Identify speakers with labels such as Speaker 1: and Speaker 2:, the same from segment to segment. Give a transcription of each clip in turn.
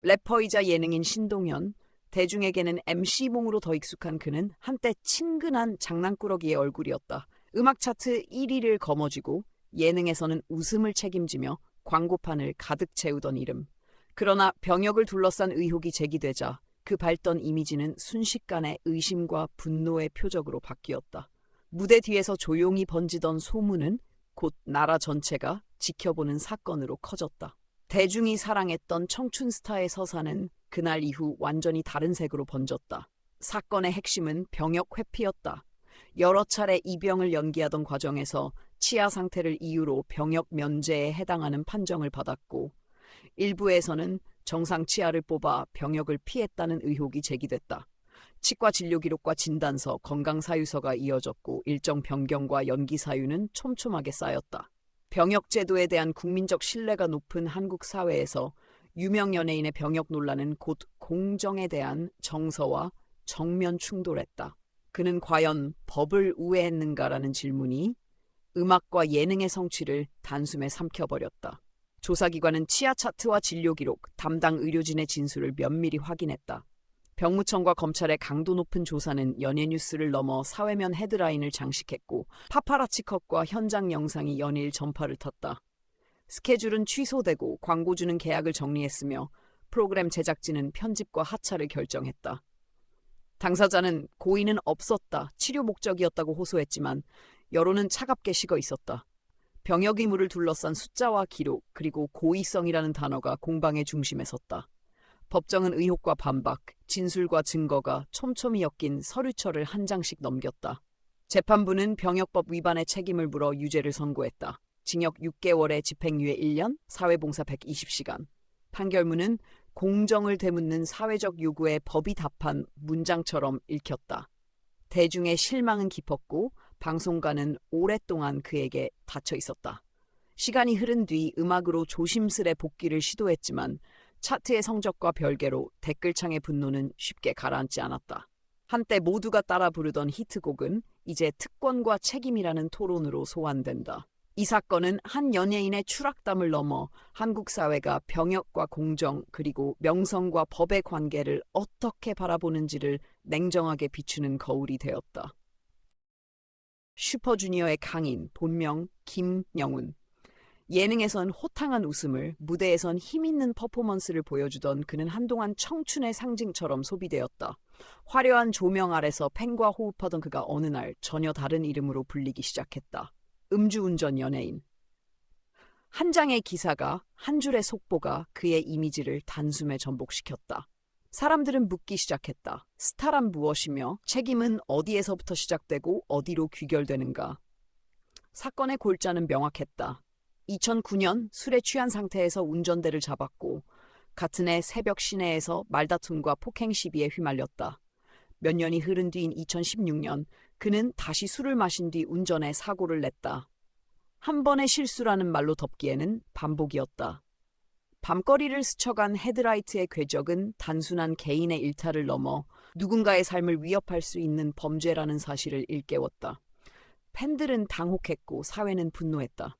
Speaker 1: 래퍼이자 예능인 신동현, 대중에게는 MC몽으로 더 익숙한 그는 한때 친근한 장난꾸러기의 얼굴이었다. 음악 차트 1위를 거머쥐고 예능에서는 웃음을 책임지며 광고판을 가득 채우던 이름. 그러나 병역을 둘러싼 의혹이 제기되자 그 밝던 이미지는 순식간에 의심과 분노의 표적으로 바뀌었다. 무대 뒤에서 조용히 번지던 소문은 곧 나라 전체가 지켜보는 사건으로 커졌다. 대중이 사랑했던 청춘 스타의 서사는 그날 이후 완전히 다른 색으로 번졌다. 사건의 핵심은 병역 회피였다. 여러 차례 입영을 연기하던 과정에서 치아 상태를 이유로 병역 면제에 해당하는 판정을 받았고, 일부에서는 정상 치아를 뽑아 병역을 피했다는 의혹이 제기됐다. 치과 진료 기록과 진단서, 건강 사유서가 이어졌고 일정 변경과 연기 사유는 촘촘하게 쌓였다. 병역 제도에 대한 국민적 신뢰가 높은 한국 사회에서 유명 연예인의 병역 논란은 곧 공정에 대한 정서와 정면 충돌했다. 그는 과연 법을 우회했는가라는 질문이 음악과 예능의 성취를 단숨에 삼켜버렸다. 조사기관은 치아 차트와 진료 기록, 담당 의료진의 진술을 면밀히 확인했다. 병무청과 검찰의 강도 높은 조사는 연예 뉴스를 넘어 사회면 헤드라인을 장식했고 파파라치 컷과 현장 영상이 연일 전파를 탔다. 스케줄은 취소되고 광고주는 계약을 정리했으며 프로그램 제작진은 편집과 하차를 결정했다. 당사자는 고의는 없었다, 치료 목적이었다고 호소했지만 여론은 차갑게 식어 있었다. 병역 의무를 둘러싼 숫자와 기록, 그리고 고의성이라는 단어가 공방의 중심에 섰다. 법정은 의혹과 반박, 진술과 증거가 촘촘히 엮인 서류철을 한 장씩 넘겼다. 재판부는 병역법 위반의 책임을 물어 유죄를 선고했다. 징역 6개월에 집행유예 1년, 사회봉사 120시간. 판결문은 공정을 되묻는 사회적 요구에 법이 답한 문장처럼 읽혔다. 대중의 실망은 깊었고 방송가는 오랫동안 그에게 닫혀 있었다. 시간이 흐른 뒤 음악으로 조심스레 복귀를 시도했지만 차트의 성적과 별개로 댓글창의 분노는 쉽게 가라앉지 않았다. 한때 모두가 따라 부르던 히트곡은 이제 특권과 책임이라는 토론으로 소환된다. 이 사건은 한 연예인의 추락담을 넘어 한국 사회가 병역과 공정, 그리고 명성과 법의 관계를 어떻게 바라보는지를 냉정하게 비추는 거울이 되었다. 슈퍼주니어의 강인, 본명 김영훈. 예능에선 호탕한 웃음을, 무대에선 힘있는 퍼포먼스를 보여주던 그는 한동안 청춘의 상징처럼 소비되었다. 화려한 조명 아래서 팬과 호흡하던 그가 어느 날 전혀 다른 이름으로 불리기 시작했다. 음주운전 연예인. 한 장의 기사가, 한 줄의 속보가 그의 이미지를 단숨에 전복시켰다. 사람들은 묻기 시작했다. 스타란 무엇이며 책임은 어디에서부터 시작되고 어디로 귀결되는가. 사건의 골자는 명확했다. 2009년 술에 취한 상태에서 운전대를 잡았고 같은 해 새벽 시내에서 말다툼과 폭행 시비에 휘말렸다. 몇 년이 흐른 뒤인 2016년 그는 다시 술을 마신 뒤 운전에 사고를 냈다. 한 번의 실수라는 말로 덮기에는 반복이었다. 밤거리를 스쳐간 헤드라이트의 궤적은 단순한 개인의 일탈을 넘어 누군가의 삶을 위협할 수 있는 범죄라는 사실을 일깨웠다. 팬들은 당혹했고 사회는 분노했다.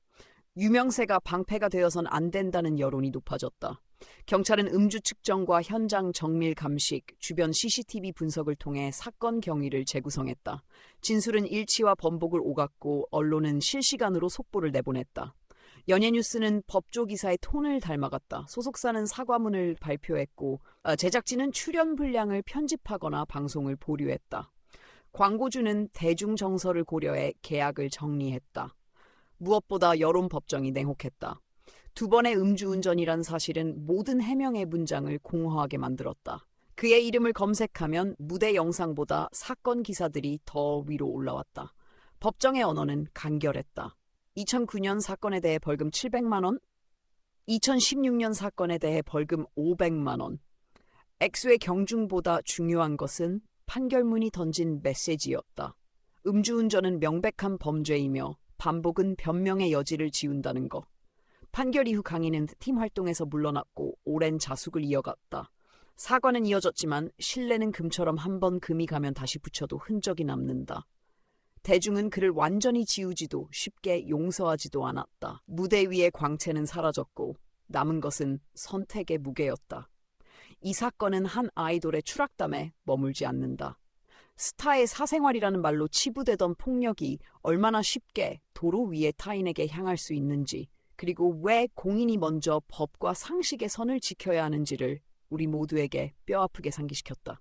Speaker 1: 유명세가 방패가 되어선 안 된다는 여론이 높아졌다. 경찰은 음주 측정과 현장 정밀 감식, 주변 CCTV 분석을 통해 사건 경위를 재구성했다. 진술은 일치와 번복을 오갔고 언론은 실시간으로 속보를 내보냈다. 연예뉴스는 법조 기사의 톤을 닮아갔다. 소속사는 사과문을 발표했고 제작진은 출연 분량을 편집하거나 방송을 보류했다. 광고주는 대중 정서를 고려해 계약을 정리했다. 무엇보다 여론 법정이 냉혹했다. 두 번의 음주운전이란 사실은 모든 해명의 문장을 공허하게 만들었다. 그의 이름을 검색하면 무대 영상보다 사건 기사들이 더 위로 올라왔다. 법정의 언어는 간결했다. 2009년 사건에 대해 벌금 700만 원, 2016년 사건에 대해 벌금 500만 원. 액수의 경중보다 중요한 것은 판결문이 던진 메시지였다. 음주운전은 명백한 범죄이며 반복은 변명의 여지를 지운다는 것. 판결 이후 강인은 팀 활동에서 물러났고 오랜 자숙을 이어갔다. 사과는 이어졌지만 신뢰는 금처럼 한번 금이 가면 다시 붙여도 흔적이 남는다. 대중은 그를 완전히 지우지도 쉽게 용서하지도 않았다. 무대 위의 광채는 사라졌고 남은 것은 선택의 무게였다. 이 사건은 한 아이돌의 추락담에 머물지 않는다. 스타의 사생활이라는 말로 치부되던 폭력이 얼마나 쉽게 도로 위의 타인에게 향할 수 있는지, 그리고 왜 공인이 먼저 법과 상식의 선을 지켜야 하는지를 우리 모두에게 뼈아프게 상기시켰다.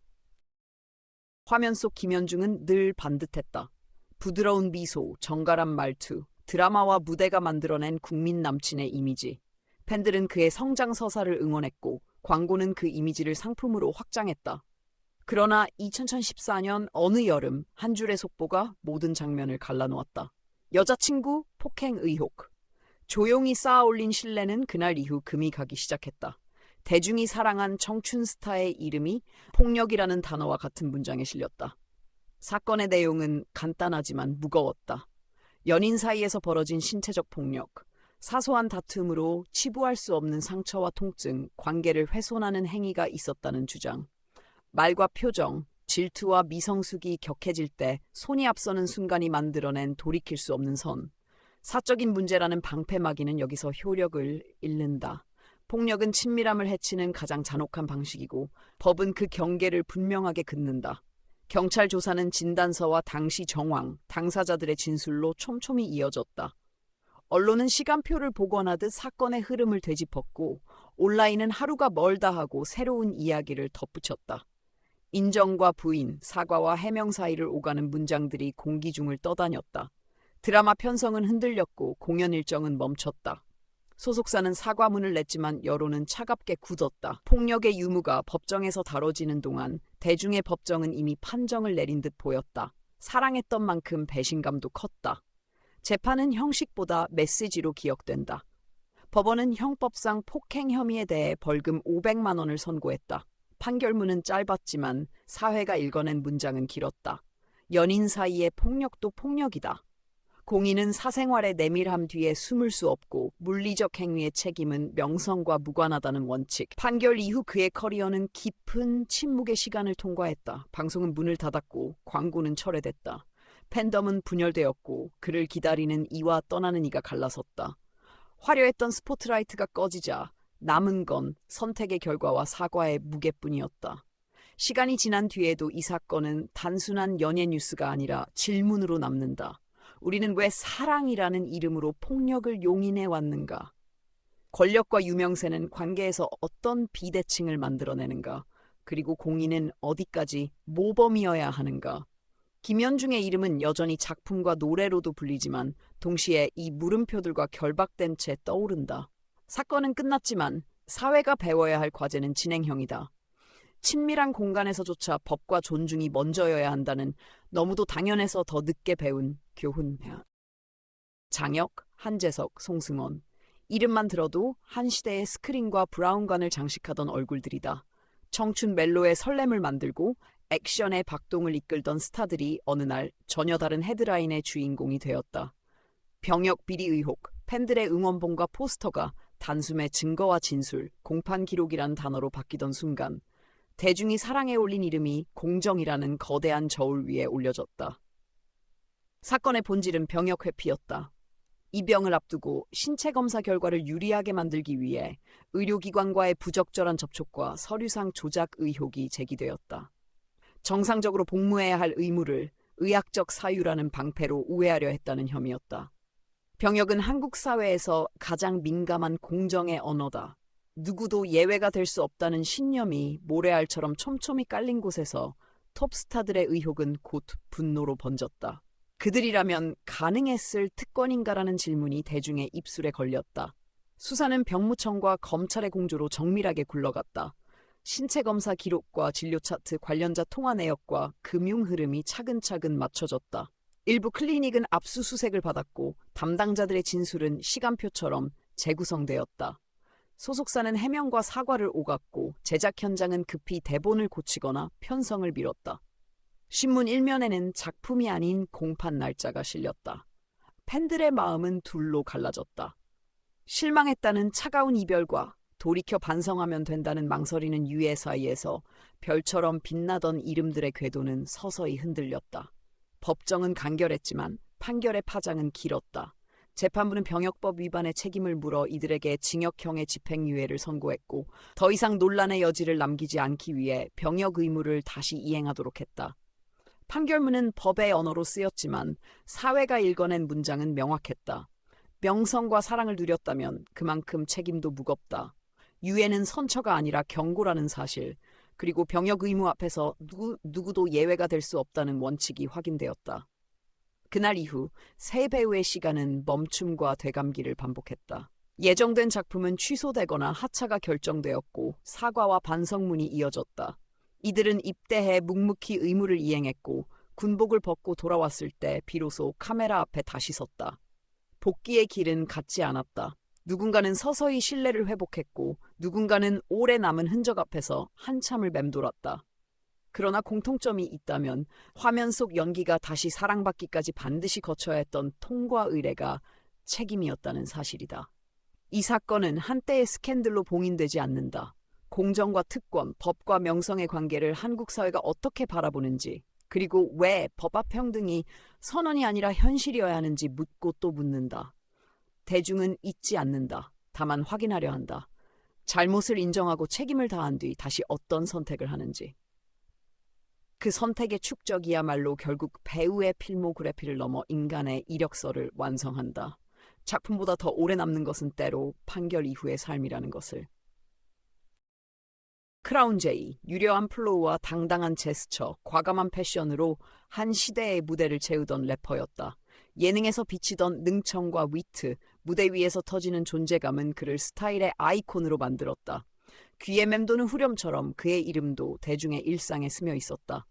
Speaker 1: 화면 속 김현중은 늘 반듯했다. 부드러운 미소, 정갈한 말투, 드라마와 무대가 만들어낸 국민 남친의 이미지. 팬들은 그의 성장 서사를 응원했고 광고는 그 이미지를 상품으로 확장했다. 그러나 2014년 어느 여름 한 줄의 속보가 모든 장면을 갈라놓았다. 여자친구 폭행 의혹. 조용히 쌓아올린 신뢰는 그날 이후 금이 가기 시작했다. 대중이 사랑한 청춘 스타의 이름이 폭력이라는 단어와 같은 문장에 실렸다. 사건의 내용은 간단하지만 무거웠다. 연인 사이에서 벌어진 신체적 폭력, 사소한 다툼으로 치부할 수 없는 상처와 통증, 관계를 훼손하는 행위가 있었다는 주장. 말과 표정, 질투와 미성숙이 격해질 때 손이 앞서는 순간이 만들어낸 돌이킬 수 없는 선. 사적인 문제라는 방패막이는 여기서 효력을 잃는다. 폭력은 친밀함을 해치는 가장 잔혹한 방식이고 법은 그 경계를 분명하게 긋는다. 경찰 조사는 진단서와 당시 정황, 당사자들의 진술로 촘촘히 이어졌다. 언론은 시간표를 복원하듯 사건의 흐름을 되짚었고 온라인은 하루가 멀다 하고 새로운 이야기를 덧붙였다. 인정과 부인, 사과와 해명 사이를 오가는 문장들이 공기 중을 떠다녔다. 드라마 편성은 흔들렸고 공연 일정은 멈췄다. 소속사는 사과문을 냈지만 여론은 차갑게 굳었다. 폭력의 유무가 법정에서 다뤄지는 동안 대중의 법정은 이미 판정을 내린 듯 보였다. 사랑했던 만큼 배신감도 컸다. 재판은 형식보다 메시지로 기억된다. 법원은 형법상 폭행 혐의에 대해 벌금 500만 원을 선고했다. 판결문은 짧았지만 사회가 읽어낸 문장은 길었다. 연인 사이의 폭력도 폭력이다. 공인은 사생활의 내밀함 뒤에 숨을 수 없고 물리적 행위의 책임은 명성과 무관하다는 원칙. 판결 이후 그의 커리어는 깊은 침묵의 시간을 통과했다. 방송은 문을 닫았고 광고는 철회됐다. 팬덤은 분열되었고 그를 기다리는 이와 떠나는 이가 갈라섰다. 화려했던 스포트라이트가 꺼지자 남은 건 선택의 결과와 사과의 무게뿐이었다. 시간이 지난 뒤에도 이 사건은 단순한 연예 뉴스가 아니라 질문으로 남는다. 우리는 왜 사랑이라는 이름으로 폭력을 용인해 왔는가? 권력과 유명세는 관계에서 어떤 비대칭을 만들어내는가? 그리고 공인은 어디까지 모범이어야 하는가? 김현중의 이름은 여전히 작품과 노래로도 불리지만 동시에 이 물음표들과 결박된 채 떠오른다. 사건은 끝났지만 사회가 배워야 할 과제는 진행형이다. 친밀한 공간에서조차 법과 존중이 먼저여야 한다는 너무도 당연해서 더 늦게 배운 교훈. 장혁, 한재석, 송승헌. 이름만 들어도 한 시대의 스크린과 브라운관을 장식하던 얼굴들이다. 청춘 멜로의 설렘을 만들고 액션의 박동을 이끌던 스타들이 어느 날 전혀 다른 헤드라인의 주인공이 되었다. 병역 비리 의혹, 팬들의 응원봉과 포스터가 단숨에 증거와 진술, 공판 기록이란 단어로 바뀌던 순간 대중이 사랑에 올린 이름이 공정이라는 거대한 저울 위에 올려졌다. 사건의 본질은 병역 회피였다. 입영을 앞두고 신체 검사 결과를 유리하게 만들기 위해 의료기관과의 부적절한 접촉과 서류상 조작 의혹이 제기되었다. 정상적으로 복무해야 할 의무를 의학적 사유라는 방패로 우회하려 했다는 혐의였다. 병역은 한국 사회에서 가장 민감한 공정의 언어다. 누구도 예외가 될 수 없다는 신념이 모래알처럼 촘촘히 깔린 곳에서 톱스타들의 의혹은 곧 분노로 번졌다. 그들이라면 가능했을 특권인가라는 질문이 대중의 입술에 걸렸다. 수사는 병무청과 검찰의 공조로 정밀하게 굴러갔다. 신체 검사 기록과 진료 차트, 관련자 통화 내역과 금융 흐름이 차근차근 맞춰졌다. 일부 클리닉은 압수수색을 받았고 담당자들의 진술은 시간표처럼 재구성되었다. 소속사는 해명과 사과를 오갔고 제작 현장은 급히 대본을 고치거나 편성을 미뤘다. 신문 일면에는 작품이 아닌 공판 날짜가 실렸다. 팬들의 마음은 둘로 갈라졌다. 실망했다는 차가운 이별과 돌이켜 반성하면 된다는 망설이는 유해 사이에서 별처럼 빛나던 이름들의 궤도는 서서히 흔들렸다. 법정은 간결했지만 판결의 파장은 길었다. 재판부는 병역법 위반의 책임을 물어 이들에게 징역형의 집행유예를 선고했고 더 이상 논란의 여지를 남기지 않기 위해 병역 의무를 다시 이행하도록 했다. 판결문은 법의 언어로 쓰였지만 사회가 읽어낸 문장은 명확했다. 명성과 사랑을 누렸다면 그만큼 책임도 무겁다. 유예는 선처가 아니라 경고라는 사실, 그리고 병역 의무 앞에서 누구도 예외가 될 수 없다는 원칙이 확인되었다. 그날 이후 세 배우의 시간은 멈춤과 되감기를 반복했다. 예정된 작품은 취소되거나 하차가 결정되었고 사과와 반성문이 이어졌다. 이들은 입대해 묵묵히 의무를 이행했고 군복을 벗고 돌아왔을 때 비로소 카메라 앞에 다시 섰다. 복귀의 길은 같지 않았다. 누군가는 서서히 신뢰를 회복했고 누군가는 오래 남은 흔적 앞에서 한참을 맴돌았다. 그러나 공통점이 있다면 화면 속 연기가 다시 사랑받기까지 반드시 거쳐야 했던 통과 의례가 책임이었다는 사실이다. 이 사건은 한때의 스캔들로 봉인되지 않는다. 공정과 특권, 법과 명성의 관계를 한국 사회가 어떻게 바라보는지, 그리고 왜 법앞 평등이 선언이 아니라 현실이어야 하는지 묻고 또 묻는다. 대중은 잊지 않는다. 다만 확인하려 한다. 잘못을 인정하고 책임을 다한 뒤 다시 어떤 선택을 하는지. 그 선택의 축적이야말로 결국 배우의 필모그래피를 넘어 인간의 이력서를 완성한다. 작품보다 더 오래 남는 것은 때로 판결 이후의 삶이라는 것을. 크라운 제이, 유려한 플로우와 당당한 제스처, 과감한 패션으로 한 시대의 무대를 채우던 래퍼였다. 예능에서 비치던 능청과 위트, 무대 위에서 터지는 존재감은 그를 스타일의 아이콘으로 만들었다. 귀에 맴도는 후렴처럼 그의 이름도 대중의 일상에 스며 있었다.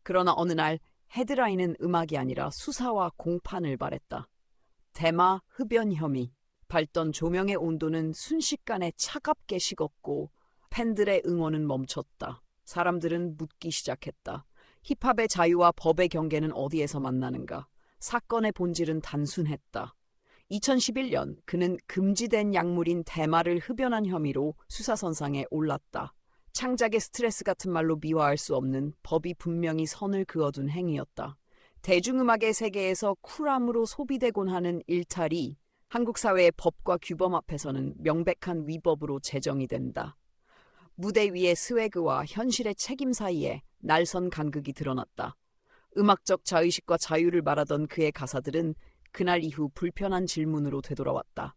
Speaker 1: 그러나 어느 날 헤드라인은 음악이 아니라 수사와 공판을 발했다. 대마 흡연 혐의, 밝던 조명의 온도는 순식간에 차갑게 식었고 팬들의 응원은 멈췄다. 사람들은 묻기 시작했다. 힙합의 자유와 법의 경계는 어디에서 만나는가? 사건의 본질은 단순했다. 2011년 그는 금지된 약물인 대마를 흡연한 혐의로 수사선상에 올랐다. 창작의 스트레스 같은 말로 미화할 수 없는 법이 분명히 선을 그어둔 행위였다. 대중음악의 세계에서 쿨함으로 소비되곤 하는 일탈이 한국 사회의 법과 규범 앞에서는 명백한 위법으로 제정이 된다. 무대 위의 스웨그와 현실의 책임 사이에 날선 간극이 드러났다. 음악적 자의식과 자유를 말하던 그의 가사들은 그날 이후 불편한 질문으로 되돌아왔다.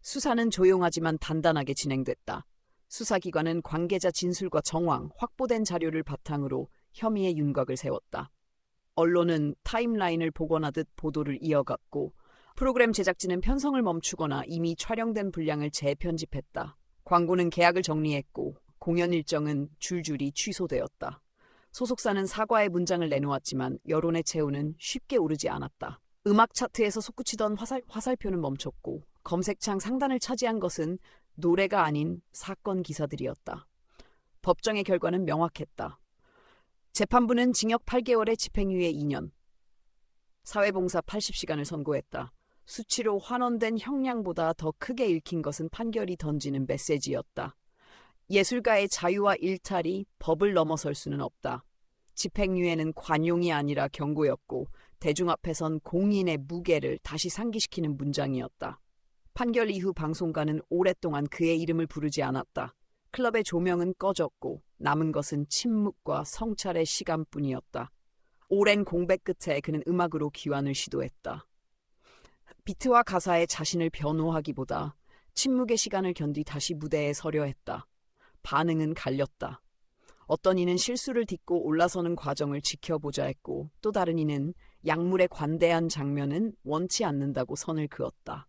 Speaker 1: 수사는 조용하지만 단단하게 진행됐다. 수사기관은 관계자 진술과 정황, 확보된 자료를 바탕으로 혐의의 윤곽을 세웠다. 언론은 타임라인을 복원하듯 보도를 이어갔고 프로그램 제작진은 편성을 멈추거나 이미 촬영된 분량을 재편집했다. 광고는 계약을 정리했고 공연 일정은 줄줄이 취소되었다. 소속사는 사과의 문장을 내놓았지만 여론의 체온은 쉽게 오르지 않았다. 음악 차트에서 솟구치던 화살표는 멈췄고 검색창 상단을 차지한 것은 노래가 아닌 사건 기사들이었다. 법정의 결과는 명확했다. 재판부는 징역 8개월에 집행유예 2년, 사회봉사 80시간을 선고했다. 수치로 환원된 형량보다 더 크게 읽힌 것은 판결이 던지는 메시지였다. 예술가의 자유와 일탈이 법을 넘어설 수는 없다. 집행유예는 관용이 아니라 경고였고 대중 앞에선 공인의 무게를 다시 상기시키는 문장이었다. 판결 이후 방송가는 오랫동안 그의 이름을 부르지 않았다. 클럽의 조명은 꺼졌고 남은 것은 침묵과 성찰의 시간뿐이었다. 오랜 공백 끝에 그는 음악으로 귀환을 시도했다. 비트와 가사에 자신을 변호하기보다 침묵의 시간을 견디 다시 무대에 서려 했다. 반응은 갈렸다. 어떤 이는 실수를 딛고 올라서는 과정을 지켜보자 했고 또 다른 이는 약물에 관대한 장면은 원치 않는다고 선을 그었다.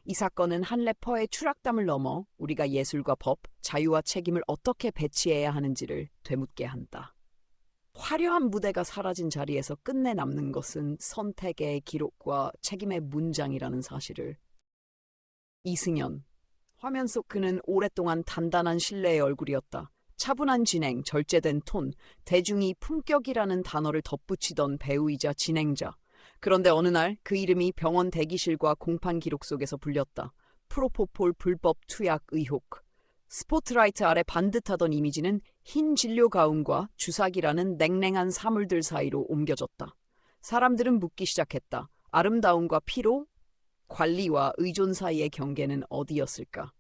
Speaker 1: 이 사건은 한 래퍼의 추락담을 넘어 우리가 예술과 법, 자유와 책임을 어떻게 배치해야 하는지를 되묻게 한다. 화려한 무대가 사라진 자리에서 끝내 남는 것은 선택의 기록과 책임의 문장이라는 사실을. 이승연. 화면 속 그는 오랫동안 단단한 신뢰의 얼굴이었다. 차분한 진행, 절제된 톤, 대중이 품격이라는 단어를 덧붙이던 배우이자 진행자. 그런데 어느 날 그 이름이 병원 대기실과 공판 기록 속에서 불렸다. 프로포폴 불법 투약 의혹. 스포트라이트 아래 반듯하던 이미지는 흰 진료 가운과 주사기라는 냉랭한 사물들 사이로 옮겨졌다. 사람들은 묻기 시작했다. 아름다움과 피로? 관리와 의존 사이의 경계는 어디였을까?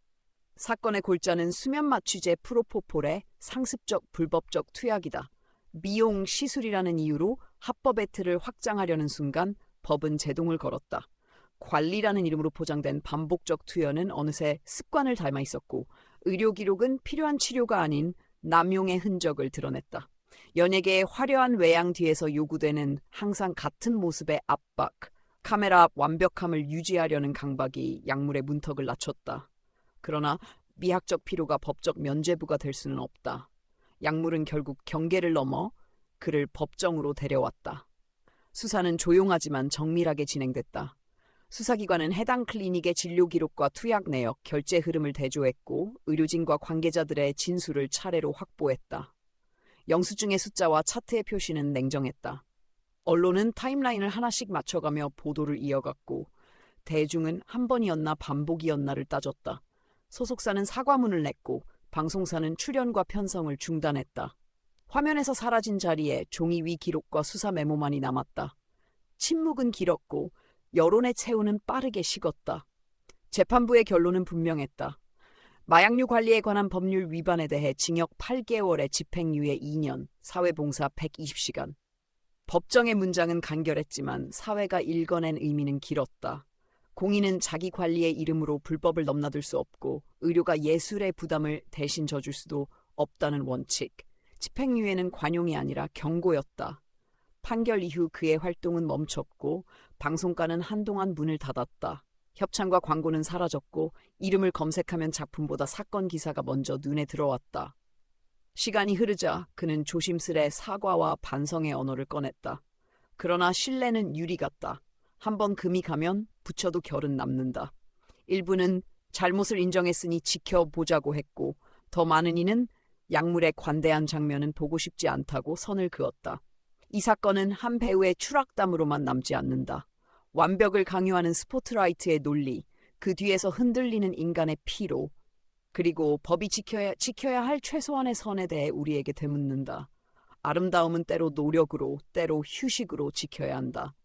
Speaker 1: 사건의 골자는 수면 마취제 프로포폴의 상습적 불법적 투약이다. 미용 시술이라는 이유로 합법의 틀을 확장하려는 순간 법은 제동을 걸었다. 관리라는 이름으로 포장된 반복적 투여는 어느새 습관을 닮아 있었고 의료 기록은 필요한 치료가 아닌 남용의 흔적을 드러냈다. 연예계의 화려한 외양 뒤에서 요구되는 항상 같은 모습의 압박, 카메라 앞 완벽함을 유지하려는 강박이 약물의 문턱을 낮췄다. 그러나 미학적 필요가 법적 면죄부가 될 수는 없다. 약물은 결국 경계를 넘어 그를 법정으로 데려왔다. 수사는 조용하지만 정밀하게 진행됐다. 수사기관은 해당 클리닉의 진료 기록과 투약 내역, 결제 흐름을 대조했고 의료진과 관계자들의 진술을 차례로 확보했다. 영수증의 숫자와 차트의 표시는 냉정했다. 언론은 타임라인을 하나씩 맞춰가며 보도를 이어갔고 대중은 한 번이었나 반복이었나를 따졌다. 소속사는 사과문을 냈고 방송사는 출연과 편성을 중단했다. 화면에서 사라진 자리에 종이 위 기록과 수사 메모만이 남았다. 침묵은 길었고 여론의 체온은 빠르게 식었다. 재판부의 결론은 분명했다. 마약류 관리에 관한 법률 위반에 대해 징역 8개월에 집행유예 2년, 사회봉사 120시간. 법정의 문장은 간결했지만 사회가 읽어낸 의미는 길었다. 공인은 자기 관리의 이름으로 불법을 넘나들 수 없고 의료가 예술의 부담을 대신 져줄 수도 없다는 원칙. 집행유예는 관용이 아니라 경고였다. 판결 이후 그의 활동은 멈췄고 방송가는 한동안 문을 닫았다. 협찬과 광고는 사라졌고 이름을 검색하면 작품보다 사건 기사가 먼저 눈에 들어왔다. 시간이 흐르자 그는 조심스레 사과와 반성의 언어를 꺼냈다. 그러나 신뢰는 유리 같다. 한번 금이 가면 붙여도 결은 남는다. 일부는 잘못을 인정했으니 지켜보자고 했고 더 많은 이는 약물의 관대한 장면은 보고 싶지 않다고 선을 그었다. 이 사건은 한 배우의 추락담으로만 남지 않는다. 완벽을 강요하는 스포트라이트의 논리, 그 뒤에서 흔들리는 인간의 피로, 그리고 법이 지켜야 할 최소한의 선에 대해 우리에게 되묻는다. 아름다움은 때로 노력으로, 때로 휴식으로 지켜야 한다.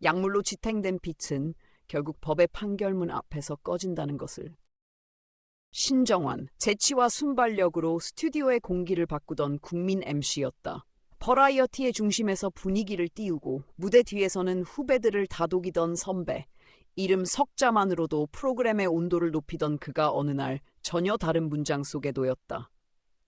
Speaker 1: 약물로 지탱된 빛은 결국 법의 판결문 앞에서 꺼진다는 것을. 신정환, 재치와 순발력으로 스튜디오의 공기를 바꾸던 국민 MC였다. 버라이어티의 중심에서 분위기를 띄우고 무대 뒤에서는 후배들을 다독이던 선배. 이름 석자만으로도 프로그램의 온도를 높이던 그가 어느 날 전혀 다른 문장 속에 놓였다.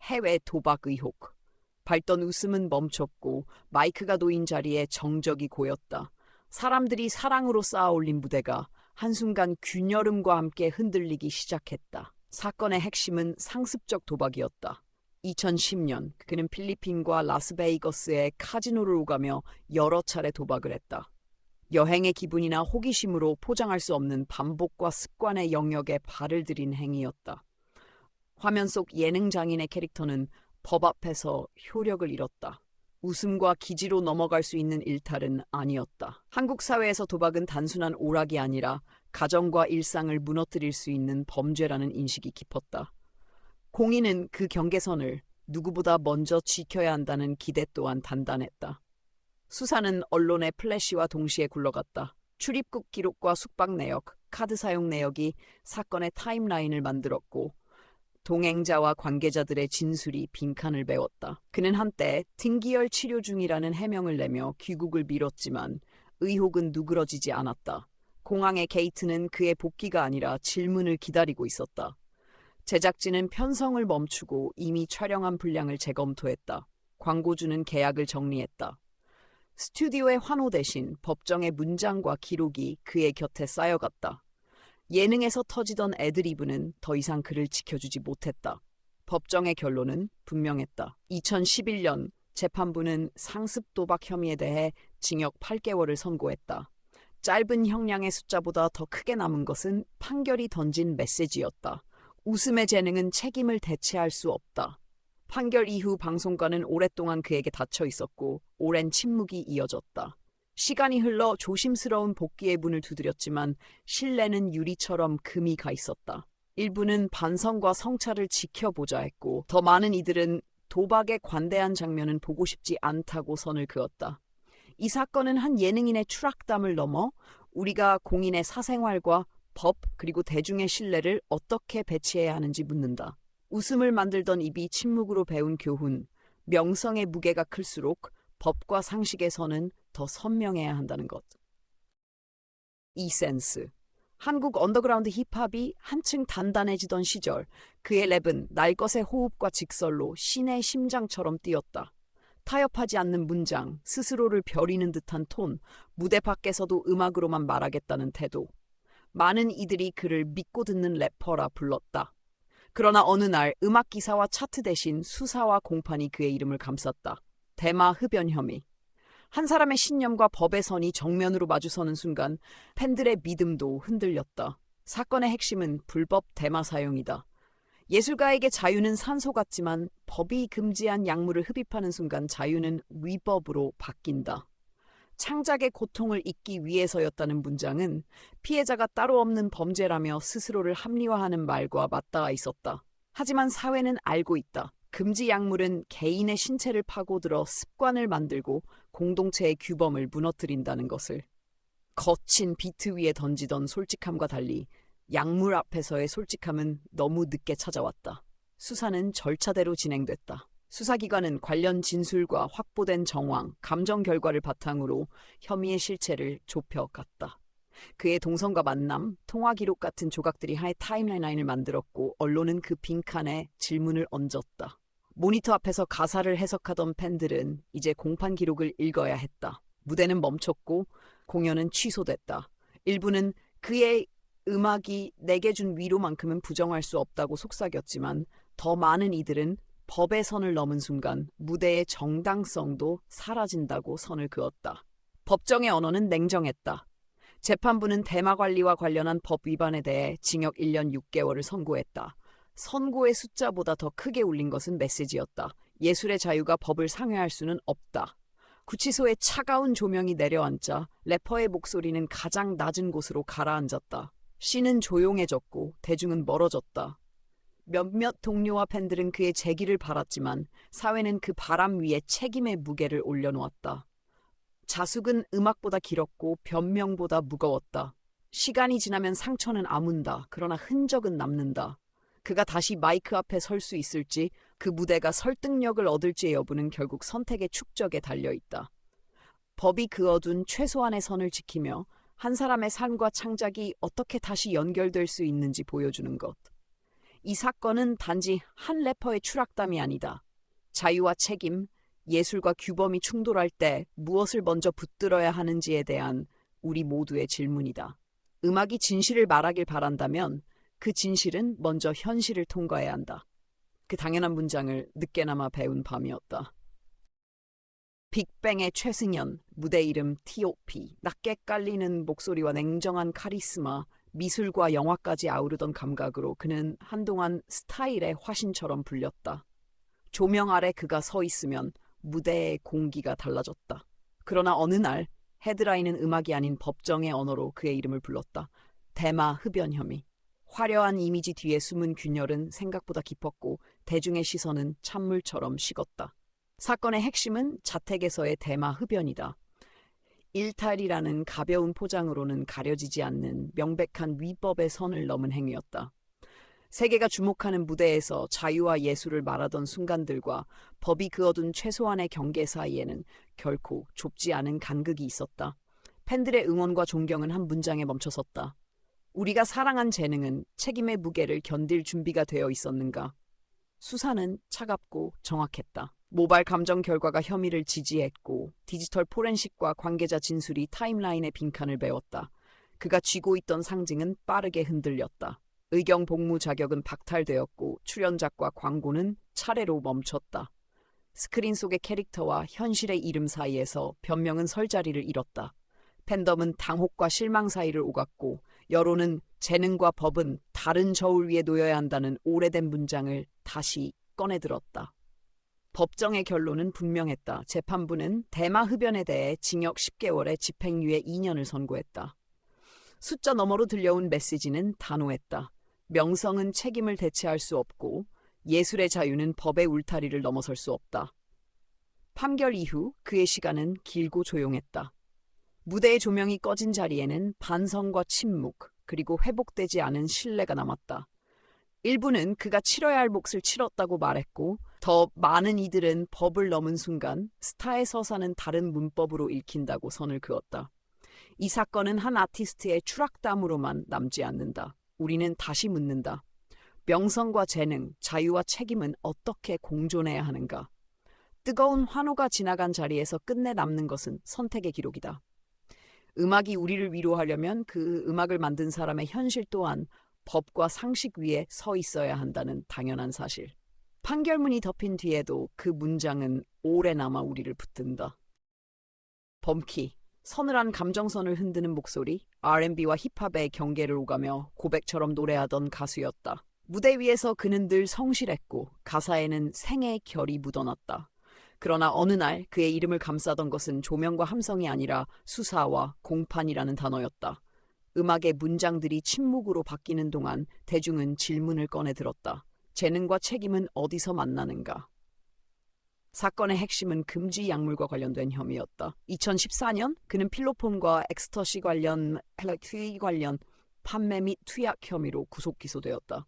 Speaker 1: 해외 도박 의혹. 밝던 웃음은 멈췄고 마이크가 놓인 자리에 정적이 고였다. 사람들이 사랑으로 쌓아올린 무대가 한순간 균열음과 함께 흔들리기 시작했다. 사건의 핵심은 상습적 도박이었다. 2010년 그는 필리핀과 라스베이거스의 카지노를 오가며 여러 차례 도박을 했다. 여행의 기분이나 호기심으로 포장할 수 없는 반복과 습관의 영역에 발을 들인 행위였다. 화면 속 예능 장인의 캐릭터는 법 앞에서 효력을 잃었다. 웃음과 기지로 넘어갈 수 있는 일탈은 아니었다. 한국 사회에서 도박은 단순한 오락이 아니라 가정과 일상을 무너뜨릴 수 있는 범죄라는 인식이 깊었다. 공인은 그 경계선을 누구보다 먼저 지켜야 한다는 기대 또한 단단했다. 수사는 언론의 플래시와 동시에 굴러갔다. 출입국 기록과 숙박 내역, 카드 사용 내역이 사건의 타임라인을 만들었고 동행자와 관계자들의 진술이 빈칸을 메웠다. 그는 한때 등기열 치료 중이라는 해명을 내며 귀국을 미뤘지만 의혹은 누그러지지 않았다. 공항의 게이트는 그의 복귀가 아니라 질문을 기다리고 있었다. 제작진은 편성을 멈추고 이미 촬영한 분량을 재검토했다. 광고주는 계약을 정리했다. 스튜디오의 환호 대신 법정의 문장과 기록이 그의 곁에 쌓여갔다. 예능에서 터지던 애드리브는 더 이상 그를 지켜주지 못했다. 법정의 결론은 분명했다. 2011년 재판부는 상습 도박 혐의에 대해 징역 8개월을 선고했다. 짧은 형량의 숫자보다 더 크게 남은 것은 판결이 던진 메시지였다. 웃음의 재능은 책임을 대체할 수 없다. 판결 이후 방송가는 오랫동안 그에게 닫혀 있었고 오랜 침묵이 이어졌다. 시간이 흘러 조심스러운 복귀의 문을 두드렸지만 신뢰는 유리처럼 금이 가 있었다. 일부는 반성과 성찰을 지켜보자 했고 더 많은 이들은 도박에 관대한 장면은 보고 싶지 않다고 선을 그었다. 이 사건은 한 예능인의 추락담을 넘어 우리가 공인의 사생활과 법 그리고 대중의 신뢰를 어떻게 배치해야 하는지 묻는다. 웃음을 만들던 입이 침묵으로 배운 교훈, 명성의 무게가 클수록 법과 상식의 선은 더 선명해야 한다는 것. 이 센스. 한국 언더그라운드 힙합이 한층 단단해지던 시절, 그의 랩은 날 것의 호흡과 직설로 신의 심장처럼 뛰었다. 타협하지 않는 문장, 스스로를 벼리는 듯한 톤, 무대 밖에서도 음악으로만 말하겠다는 태도. 많은 이들이 그를 믿고 듣는 래퍼라 불렀다. 그러나 어느 날 음악 기사와 차트 대신 수사와 공판이 그의 이름을 감쌌다. 대마 흡연 혐의. 한 사람의 신념과 법의 선이 정면으로 마주서는 순간 팬들의 믿음도 흔들렸다. 사건의 핵심은 불법 대마 사용이다. 예술가에게 자유는 산소 같지만 법이 금지한 약물을 흡입하는 순간 자유는 위법으로 바뀐다. 창작의 고통을 잊기 위해서였다는 문장은 피해자가 따로 없는 범죄라며 스스로를 합리화하는 말과 맞닿아 있었다. 하지만 사회는 알고 있다. 금지 약물은 개인의 신체를 파고들어 습관을 만들고 공동체의 규범을 무너뜨린다는 것을. 거친 비트 위에 던지던 솔직함과 달리 약물 앞에서의 솔직함은 너무 늦게 찾아왔다. 수사는 절차대로 진행됐다. 수사기관은 관련 진술과 확보된 정황, 감정 결과를 바탕으로 혐의의 실체를 좁혀갔다. 그의 동선과 만남, 통화 기록 같은 조각들이 하나의 타임라인을 만들었고 언론은 그 빈칸에 질문을 얹었다. 모니터 앞에서 가사를 해석하던 팬들은 이제 공판 기록을 읽어야 했다. 무대는 멈췄고 공연은 취소됐다. 일부는 그의 음악이 내게 준 위로만큼은 부정할 수 없다고 속삭였지만 더 많은 이들은 법의 선을 넘은 순간 무대의 정당성도 사라진다고 선을 그었다. 법정의 언어는 냉정했다. 재판부는 대마 관리와 관련한 법 위반에 대해 징역 1년 6개월을 선고했다. 선고의 숫자보다 더 크게 울린 것은 메시지였다. 예술의 자유가 법을 상회할 수는 없다. 구치소의 차가운 조명이 내려앉자 래퍼의 목소리는 가장 낮은 곳으로 가라앉았다. 시는 조용해졌고 대중은 멀어졌다. 몇몇 동료와 팬들은 그의 재기를 바랐지만 사회는 그 바람 위에 책임의 무게를 올려놓았다. 자숙은 음악보다 길었고 변명보다 무거웠다. 시간이 지나면 상처는 아문다. 그러나 흔적은 남는다. 그가 다시 마이크 앞에 설 수 있을지, 그 무대가 설득력을 얻을지의 여부는 결국 선택의 축적에 달려있다. 법이 그어둔 최소한의 선을 지키며 한 사람의 삶과 창작이 어떻게 다시 연결될 수 있는지 보여주는 것. 이 사건은 단지 한 래퍼의 추락담이 아니다. 자유와 책임, 예술과 규범이 충돌할 때 무엇을 먼저 붙들어야 하는지에 대한 우리 모두의 질문이다. 음악이 진실을 말하길 바란다면 그 진실은 먼저 현실을 통과해야 한다. 그 당연한 문장을 늦게나마 배운 밤이었다. 빅뱅의 최승연, 무대 이름 T.O.P. 낮게 깔리는 목소리와 냉정한 카리스마, 미술과 영화까지 아우르던 감각으로 그는 한동안 스타일의 화신처럼 불렸다. 조명 아래 그가 서 있으면 무대의 공기가 달라졌다. 그러나 어느 날 헤드라인은 음악이 아닌 법정의 언어로 그의 이름을 불렀다. 대마 흡연 혐의. 화려한 이미지 뒤에 숨은 균열은 생각보다 깊었고 대중의 시선은 찬물처럼 식었다. 사건의 핵심은 자택에서의 대마 흡연이다. 일탈이라는 가벼운 포장으로는 가려지지 않는 명백한 위법의 선을 넘은 행위였다. 세계가 주목하는 무대에서 자유와 예술을 말하던 순간들과 법이 그어둔 최소한의 경계 사이에는 결코 좁지 않은 간극이 있었다. 팬들의 응원과 존경은 한 문장에 멈춰섰다. 우리가 사랑한 재능은 책임의 무게를 견딜 준비가 되어 있었는가? 수사는 차갑고 정확했다. 모발 감정 결과가 혐의를 지지했고 디지털 포렌식과 관계자 진술이 타임라인의 빈칸을 메웠다. 그가 쥐고 있던 상징은 빠르게 흔들렸다. 의경 복무 자격은 박탈되었고 출연작과 광고는 차례로 멈췄다. 스크린 속의 캐릭터와 현실의 이름 사이에서 변명은 설 자리를 잃었다. 팬덤은 당혹과 실망 사이를 오갔고 여론은 재능과 법은 다른 저울 위에 놓여야 한다는 오래된 문장을 다시 꺼내들었다. 법정의 결론은 분명했다. 재판부는 대마 흡연에 대해 징역 10개월에 집행유예 2년을 선고했다. 숫자 너머로 들려온 메시지는 단호했다. 명성은 책임을 대체할 수 없고 예술의 자유는 법의 울타리를 넘어설 수 없다. 판결 이후 그의 시간은 길고 조용했다. 무대의 조명이 꺼진 자리에는 반성과 침묵, 그리고 회복되지 않은 신뢰가 남았다. 일부는 그가 치러야 할 몫을 치렀다고 말했고, 더 많은 이들은 법을 넘은 순간 스타의 서사는 다른 문법으로 읽힌다고 선을 그었다. 이 사건은 한 아티스트의 추락담으로만 남지 않는다. 우리는 다시 묻는다. 명성과 재능, 자유와 책임은 어떻게 공존해야 하는가? 뜨거운 환호가 지나간 자리에서 끝내 남는 것은 선택의 기록이다. 음악이 우리를 위로하려면 그 음악을 만든 사람의 현실 또한 법과 상식 위에 서 있어야 한다는 당연한 사실. 판결문이 덮인 뒤에도 그 문장은 오래 남아 우리를 붙든다. 범키, 서늘한 감정선을 흔드는 목소리, R&B와 힙합의 경계를 오가며 고백처럼 노래하던 가수였다. 무대 위에서 그는 늘 성실했고 가사에는 생의 결이 묻어났다. 그러나 어느 날 그의 이름을 감싸던 것은 조명과 함성이 아니라 수사와 공판이라는 단어였다. 음악의 문장들이 침묵으로 바뀌는 동안 대중은 질문을 꺼내 들었다. 재능과 책임은 어디서 만나는가? 사건의 핵심은 금지 약물과 관련된 혐의였다. 2014년 그는 필로폰과 엑스터시 관련 판매 및 투약 혐의로 구속 기소되었다.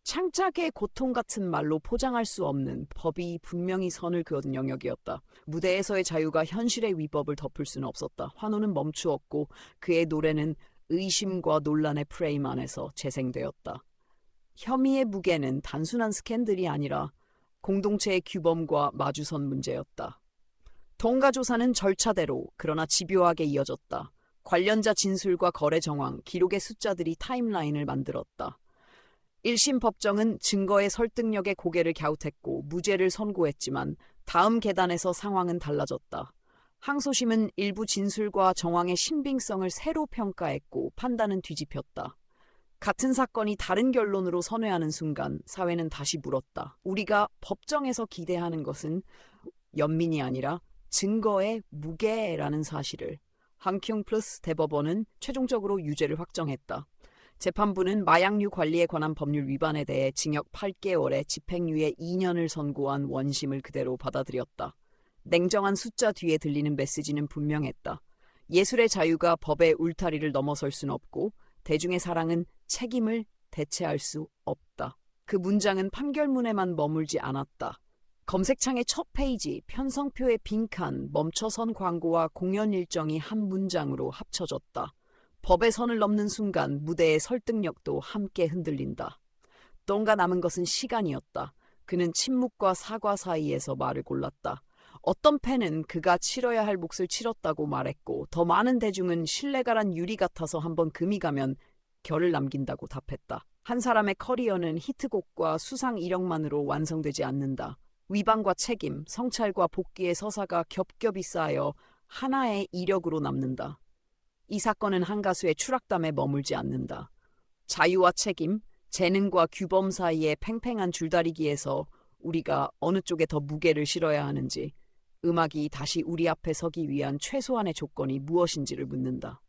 Speaker 1: 창작의 고통 같은 말로 포장할 수 없는 법이 분명히 선을 그은 영역이었다. 무대에서의 자유가 현실의 위법을 덮을 수는 없었다. 환호는 멈추었고 그의 노래는 의심과 논란의 프레임 안에서 재생되었다. 혐의의 무게는 단순한 스캔들이 아니라 공동체의 규범과 마주선 문제였다. 동가 조사는 절차대로 그러나 집요하게 이어졌다. 관련자 진술과 거래 정황, 기록의 숫자들이 타임라인을 만들었다. 1심 법정은 증거의 설득력에 고개를 갸웃했고 무죄를 선고했지만 다음 계단에서 상황은 달라졌다. 항소심은 일부 진술과 정황의 신빙성을 새로 평가했고 판단은 뒤집혔다. 같은 사건이 다른 결론으로 선회하는 순간 사회는 다시 물었다. 우리가 법정에서 기대하는 것은 연민이 아니라 증거의 무게라는 사실을. 한큐 플러스 대법원은 최종적으로 유죄를 확정했다. 재판부는 마약류 관리에 관한 법률 위반에 대해 징역 8개월에 집행유예 2년을 선고한 원심을 그대로 받아들였다. 냉정한 숫자 뒤에 들리는 메시지는 분명했다. 예술의 자유가 법의 울타리를 넘어설 순 없고 대중의 사랑은 책임을 대체할 수 없다. 그 문장은 판결문에만 머물지 않았다. 검색창의 첫 페이지, 편성표의 빈칸, 멈춰선 광고와 공연 일정이 한 문장으로 합쳐졌다. 법의 선을 넘는 순간 무대의 설득력도 함께 흔들린다. 뭔가 남은 것은 시간이었다. 그는 침묵과 사과 사이에서 말을 골랐다. 어떤 팬은 그가 치러야 할 몫을 치렀다고 말했고 더 많은 대중은 신뢰가란 유리 같아서 한번 금이 가면 결을 남긴다고 답했다. 한 사람의 커리어는 히트곡과 수상 이력만으로 완성되지 않는다. 위반과 책임, 성찰과 복귀의 서사가 겹겹이 쌓여 하나의 이력으로 남는다. 이 사건은 한 가수의 추락담에 머물지 않는다. 자유와 책임, 재능과 규범 사이의 팽팽한 줄다리기에서 우리가 어느 쪽에 더 무게를 실어야 하는지, 음악이 다시 우리 앞에 서기 위한 최소한의 조건이 무엇인지를 묻는다.